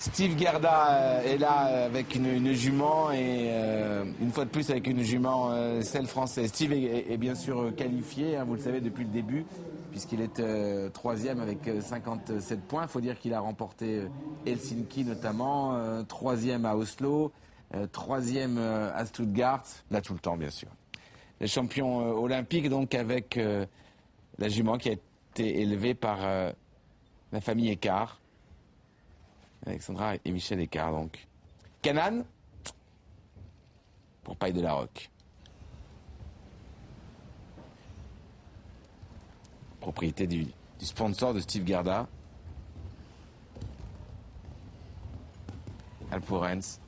Steve Gerda est là avec une jument et une fois de plus avec une jument celle française. Steve est bien sûr qualifié, hein, vous le savez depuis le début, puisqu'il est troisième avec 57 points. Il faut dire qu'il a remporté Helsinki notamment, troisième à Oslo, troisième à Stuttgart, là tout le temps bien sûr. Les champions olympiques donc avec la jument qui a été élevée par la famille Écart. Alexandra et Michel Écart donc. Canaan pour Paille de la Roque. Propriété du sponsor de Steve Gerda. Alforens.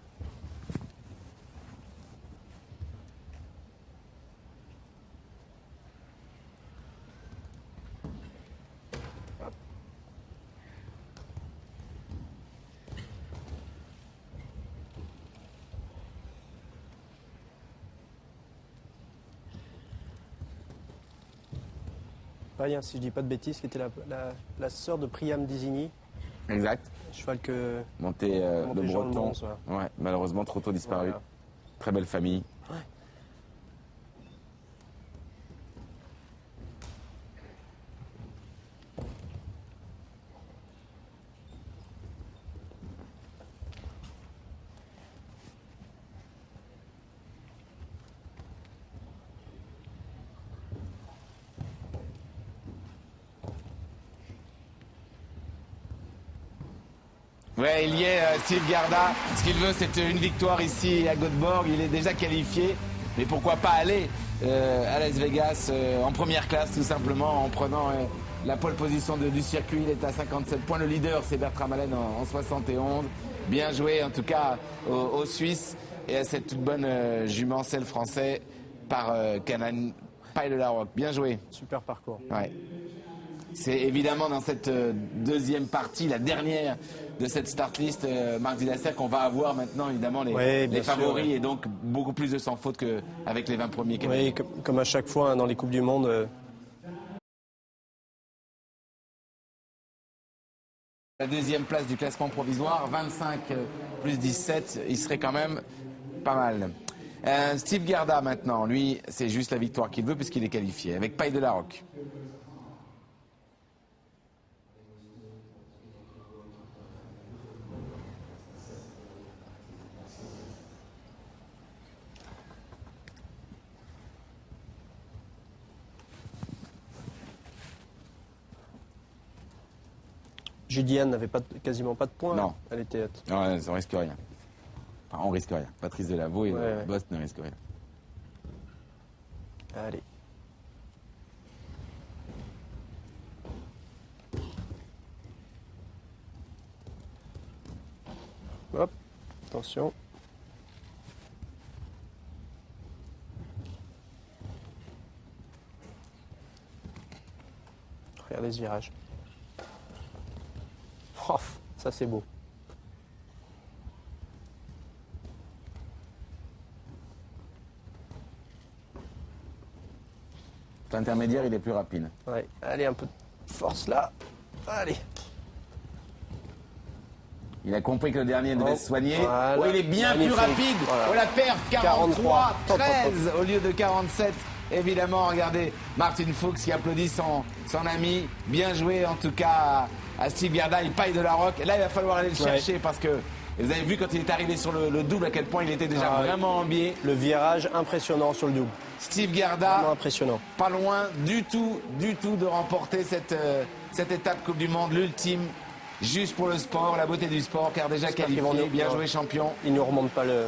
Paille, si je dis pas de bêtises, qui était la sœur de Priam Désigny. Exact. Cheval que... Monté de Breton. Ouais, malheureusement trop tôt disparu. Voilà. Très belle famille. Ouais. Ouais, il y est, Steve Gerda. Ce qu'il veut, c'est une victoire ici à Göteborg. Il est déjà qualifié. Mais pourquoi pas aller à Las Vegas en première classe, tout simplement, en prenant la pole position du circuit. Il est à 57 points. Le leader, c'est Bertram Allen en 71. Bien joué, en tout cas, aux Suisses. Et à cette toute bonne jument, celle français, par Canaan Paille de la Roque. Bien joué. Super parcours. Ouais. C'est évidemment dans cette deuxième partie, la dernière de cette start list, Marc Dillasser, qu'on va avoir maintenant évidemment les favoris sûr, et donc beaucoup plus de sans faute qu'avec les 20 premiers. Oui, comme à chaque fois hein, dans les Coupes du Monde. La deuxième place du classement provisoire, 25 plus 17, il serait quand même pas mal. Steve Gerda maintenant, lui, c'est juste la victoire qu'il veut puisqu'il est qualifié, avec Paille de la Roque. Juliane n'avait quasiment pas de points. Non. Elle était... Non, on risque rien. Enfin, on risque rien. Patrice Delaveau et le boss ne risquent rien. Allez. Hop, attention. Regardez ce virage. Oh, ça c'est beau. L'intermédiaire, il est plus rapide. Ouais, allez, un peu de force là. Allez. Il a compris que le dernier devait se soigner. Voilà. Oh, il est bien plus rapide. Voilà. Oh, la perf, 43, 13 au lieu de 47. Évidemment, regardez Martin Fuchs qui applaudit son ami. Bien joué en tout cas à Steve Gerda. Il Paille de la Roque. Là, il va falloir aller le chercher parce que vous avez vu quand il est arrivé sur le double à quel point il était déjà vraiment en biais. Le virage impressionnant sur le double. Steve Gerda, impressionnant. Pas loin du tout de remporter cette étape Coupe du Monde, l'ultime. Juste pour le sport, la beauté du sport, car déjà qualifié, bien joué champion. Il ne nous remonte pas le...